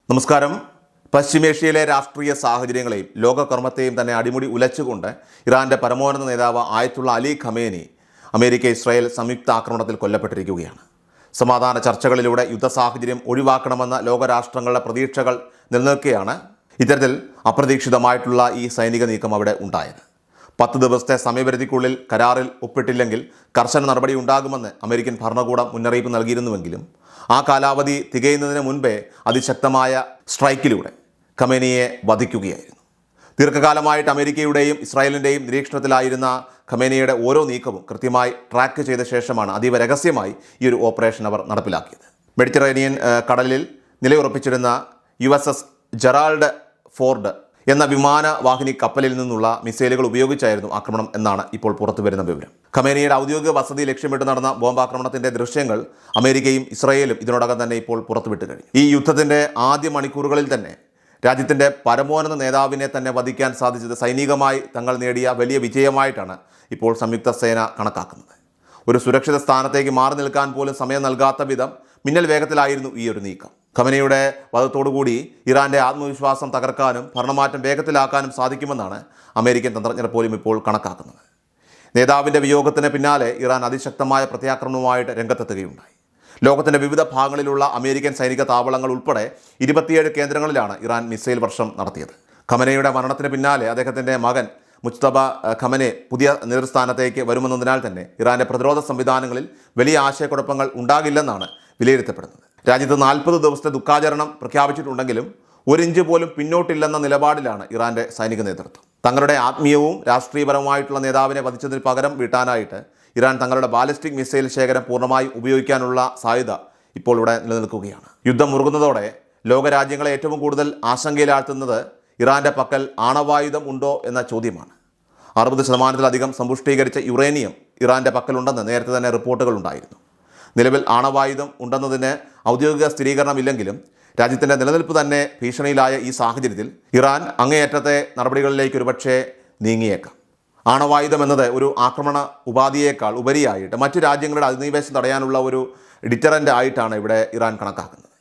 നമസ്കാരം. പശ്ചിമേഷ്യയിലെ രാഷ്ട്രീയ സാഹചര്യങ്ങളെയും ലോകകർമ്മത്തെയും തന്നെ അടിമുടി ഉലച്ചുകൊണ്ട് ഇറാന്റെ പരമോന്നത നേതാവ് ആയത്തുള്ള അലി ഖമേനി ഇസ്രായേൽ സംയുക്ത ആക്രമണത്തിൽ കൊല്ലപ്പെട്ടിരിക്കുകയാണ്. സമാധാന ചർച്ചകളിലൂടെ യുദ്ധ സാഹചര്യം ഒഴിവാക്കണമെന്ന ലോകരാഷ്ട്രങ്ങളുടെ പ്രതീക്ഷകൾ നിലനിൽക്കെയാണ് ഇത്തരത്തിൽ അപ്രതീക്ഷിതമായിട്ടുള്ള ഈ സൈനിക നീക്കം അവിടെ ഉണ്ടായത്. 10 ദിവസത്തെ സമയപരിധിക്കുള്ളിൽ കരാറിൽ ഒപ്പിട്ടില്ലെങ്കിൽ കർശന നടപടി ഉണ്ടാകുമെന്ന് അമേരിക്കൻ ഭരണകൂടം മുന്നറിയിപ്പ് നൽകിയിരുന്നുവെങ്കിലും ആ കാലാവധി തികയുന്നതിന് മുൻപേ അതിശക്തമായ സ്ട്രൈക്കിലൂടെ ഖമേനിയെ വധിക്കുകയായിരുന്നു. ദീർഘകാലമായിട്ട് അമേരിക്കയുടെയും ഇസ്രായേലിൻ്റെയും നിരീക്ഷണത്തിലായിരുന്ന ഖമേനിയുടെ ഓരോ നീക്കവും കൃത്യമായി ട്രാക്ക് ചെയ്ത ശേഷമാണ് അതീവ രഹസ്യമായി ഈ ഒരു ഓപ്പറേഷൻ അവർ നടപ്പിലാക്കിയത്. മെഡിറ്ററേനിയൻ കടലിൽ നിലയുറപ്പിച്ചിരുന്ന USS ജെറാൾഡ് ഫോർഡ് എന്ന വിമാനവാഹിനി കപ്പലിൽ നിന്നുള്ള മിസൈലുകൾ ഉപയോഗിച്ചായിരുന്നു ആക്രമണം എന്നാണ് ഇപ്പോൾ പുറത്തുവരുന്ന വിവരം. ഖമേനിയുടെ ഔദ്യോഗിക വസതി ലക്ഷ്യമിട്ട് നടന്ന ബോംബാക്രമണത്തിന്റെ ദൃശ്യങ്ങൾ അമേരിക്കയും ഇസ്രായേലും ഇതിനോടകം തന്നെ ഇപ്പോൾ പുറത്തുവിട്ട് കഴിഞ്ഞു. ഈ യുദ്ധത്തിന്റെ ആദ്യ മണിക്കൂറുകളിൽ തന്നെ രാജ്യത്തിന്റെ പരമോന്നത നേതാവിനെ തന്നെ വധിക്കാൻ സാധിച്ചത് സൈനികമായി തങ്ങൾ നേടിയ വലിയ വിജയമായിട്ടാണ് ഇപ്പോൾ സംയുക്ത സേന കണക്കാക്കുന്നത്. ഒരു സുരക്ഷിത സ്ഥാനത്തേക്ക് മാറി നിൽക്കാൻ പോലും സമയം നൽകാത്ത വിധം മിന്നൽ വേഗത്തിലായിരുന്നു ഈ ഒരു നീക്കം. ഖമേനിയുടെ വധത്തോടുകൂടി ഇറാന്റെ ആത്മവിശ്വാസം തകർക്കാനും ഭരണമാറ്റം വേഗത്തിലാക്കാനും സാധിക്കുമെന്നാണ് അമേരിക്കൻ തന്ത്രജ്ഞർ പോലും ഇപ്പോൾ കണക്കാക്കുന്നത്. നേതാവിൻ്റെ വിയോഗത്തിന് പിന്നാലെ ഇറാൻ അതിശക്തമായ പ്രത്യാക്രമണവുമായിട്ട് രംഗത്തെത്തുകയുണ്ടായി. ലോകത്തിൻ്റെ വിവിധ ഭാഗങ്ങളിലുള്ള അമേരിക്കൻ സൈനിക താവളങ്ങൾ ഉൾപ്പെടെ 27 കേന്ദ്രങ്ങളിലാണ് ഇറാൻ മിസൈൽ വർഷം നടത്തിയത്. ഖമേനിയുടെ മരണത്തിന് പിന്നാലെ അദ്ദേഹത്തിൻ്റെ മകൻ മുജ്തബ ഖമനെ പുതിയ നേതൃസ്ഥാനത്തേക്ക് വരുമെന്നതിനാൽ തന്നെ ഇറാന്റെ പ്രതിരോധ സംവിധാനങ്ങളിൽ വലിയ ആശയക്കുഴപ്പങ്ങൾ ഉണ്ടാകില്ലെന്നാണ് വിലയിരുത്തപ്പെടുന്നത്. രാജ്യത്ത് 40 ദിവസത്തെ ദുഃഖാചരണം പ്രഖ്യാപിച്ചിട്ടുണ്ടെങ്കിലും 1 ഇഞ്ച് പോലും പിന്നോട്ടില്ലെന്ന നിലപാടിലാണ് ഇറാന്റെ സൈനിക നേതൃത്വം. തങ്ങളുടെ ആത്മീയവും രാഷ്ട്രീയപരമായിട്ടുള്ള നേതാവിനെ വധിച്ചതിന് പകരം വീട്ടാനായിട്ട് ഇറാൻ തങ്ങളുടെ ബാലിസ്റ്റിക് മിസൈൽ ശേഖരം പൂർണ്ണമായും ഉപയോഗിക്കാനുള്ള സാധ്യത ഇപ്പോൾ ഇവിടെ നിലനിൽക്കുകയാണ്. യുദ്ധം മുറുകുന്നതോടെ ലോകരാജ്യങ്ങളെ ഏറ്റവും കൂടുതൽ ആശങ്കയിലാഴ്ത്തുന്നത് ഇറാന്റെ പക്കൽ ആണവായുധം ഉണ്ടോ എന്ന ചോദ്യമാണ്. 60% സമ്പുഷ്ടീകരിച്ച യുറേനിയം ഇറാന്റെ പക്കലുണ്ടെന്ന് നേരത്തെ തന്നെ റിപ്പോർട്ടുകൾ ഉണ്ടായിരുന്നു. നിലവിൽ ആണവായുധം ഉണ്ടെന്നതിന് ഔദ്യോഗിക സ്ഥിരീകരണമില്ലെങ്കിലും രാജ്യത്തിൻ്റെ നിലനിൽപ്പ് തന്നെ ഭീഷണിയിലായ ഈ സാഹചര്യത്തിൽ ഇറാൻ അങ്ങേയറ്റത്തെ നടപടികളിലേക്ക് ഒരുപക്ഷെ നീങ്ങിയേക്കാം. ആണവായുധം എന്നത് ഒരു ആക്രമണ ഉപാധിയേക്കാൾ ഉപരിയായിട്ട് മറ്റു രാജ്യങ്ങളുടെ അധിനിവേശം തടയാനുള്ള ഒരു ഡിറ്ററൻ്റ് ആയിട്ടാണ് ഇവിടെ ഇറാൻ കണക്കാക്കുന്നത്.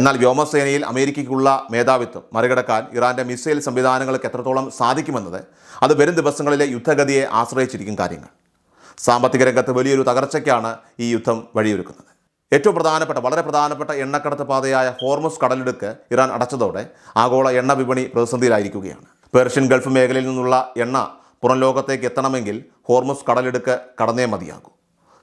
എന്നാൽ വ്യോമസേനയിൽ അമേരിക്കയ്ക്കുള്ള മേധാവിത്വം മറികടക്കാൻ ഇറാൻ്റെ മിസൈൽ സംവിധാനങ്ങൾക്ക് എത്രത്തോളം സാധിക്കുമെന്നത് അത് വരും ദിവസങ്ങളിലെ യുദ്ധഗതിയെ ആശ്രയിച്ചിരിക്കും കാര്യങ്ങൾ. സാമ്പത്തിക രംഗത്ത് വലിയൊരു തകർച്ചയ്ക്കാണ് ഈ യുദ്ധം വഴിയൊരുക്കുന്നത്. ഏറ്റവും വളരെ പ്രധാനപ്പെട്ട എണ്ണക്കടത്ത് പാതയായ ഹോർമുസ് കടലിടുക്ക് ഇറാൻ അടച്ചതോടെ ആഗോള എണ്ണ വിപണി പ്രതിസന്ധിയിലായിരിക്കുകയാണ്. പേർഷ്യൻ ഗൾഫ് മേഖലയിൽ നിന്നുള്ള എണ്ണ പുറം ലോകത്തേക്ക് എത്തണമെങ്കിൽ ഹോർമുസ് കടലിടുക്ക് കടന്നേ മതിയാകൂ.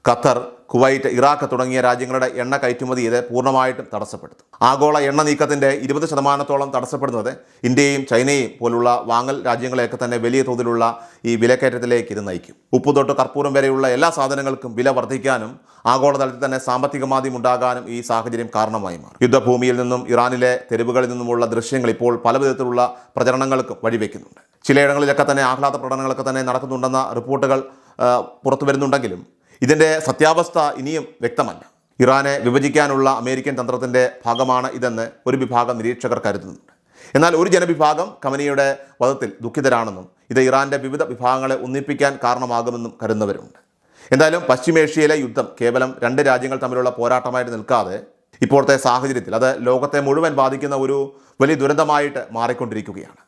ഖത്തർ, കുവൈറ്റ്, ഇറാഖ് തുടങ്ങിയ രാജ്യങ്ങളുടെ എണ്ണ കയറ്റുമതി ഇത് പൂർണ്ണമായിട്ടും തടസ്സപ്പെടുത്തും. ആഗോള എണ്ണ നീക്കത്തിൻ്റെ 20% തടസ്സപ്പെടുന്നത് ഇന്ത്യയും ചൈനയും പോലുള്ള വാങ്ങൽ രാജ്യങ്ങളെയൊക്കെ തന്നെ വലിയ തോതിലുള്ള ഈ വിലക്കയറ്റത്തിലേക്ക് ഇത് നയിക്കും. ഉപ്പ് തൊട്ട് കർപ്പൂരം വരെയുള്ള എല്ലാ സാധനങ്ങൾക്കും വില വർദ്ധിക്കാനും ആഗോളതലത്തിൽ തന്നെ സാമ്പത്തിക മാന്ദ്യം ഉണ്ടാകാനും ഈ സാഹചര്യം കാരണമായി മാറും. യുദ്ധഭൂമിയിൽ നിന്നും ഇറാനിലെ തെരുവുകളിൽ നിന്നുമുള്ള ദൃശ്യങ്ങൾ ഇപ്പോൾ പല വിധത്തിലുള്ള പ്രചരണങ്ങൾക്കും വഴിവെക്കുന്നുണ്ട്. ചിലയിടങ്ങളിലൊക്കെ തന്നെ ആഹ്ലാദ പ്രകടനങ്ങളൊക്കെ തന്നെ നടക്കുന്നുണ്ടെന്ന റിപ്പോർട്ടുകൾ പുറത്തു വരുന്നുണ്ടെങ്കിലും ഇതിൻ്റെ സത്യാവസ്ഥ ഇനിയും വ്യക്തമല്ല. ഇറാനെ വിഭജിക്കാനുള്ള അമേരിക്കൻ തന്ത്രത്തിൻ്റെ ഭാഗമാണ് ഇതെന്ന് ഒരു വിഭാഗം നിരീക്ഷകർ കരുതുന്നുണ്ട്. എന്നാൽ ഒരു ജനവിഭാഗം ഖമേനിയുടെ വധത്തിൽ ദുഃഖിതരാണെന്നും ഇത് ഇറാൻ്റെ വിവിധ വിഭാഗങ്ങളെ ഒന്നിപ്പിക്കാൻ കാരണമാകുമെന്നും കരുതുന്നവരുണ്ട്. എന്തായാലും പശ്ചിമേഷ്യയിലെ യുദ്ധം കേവലം 2 രാജ്യങ്ങൾ തമ്മിലുള്ള പോരാട്ടമായിട്ട് നിൽക്കാതെ ഇപ്പോഴത്തെ സാഹചര്യത്തിൽ അത് ലോകത്തെ മുഴുവൻ ബാധിക്കുന്ന ഒരു വലിയ ദുരന്തമായിട്ട് മാറിക്കൊണ്ടിരിക്കുകയാണ്.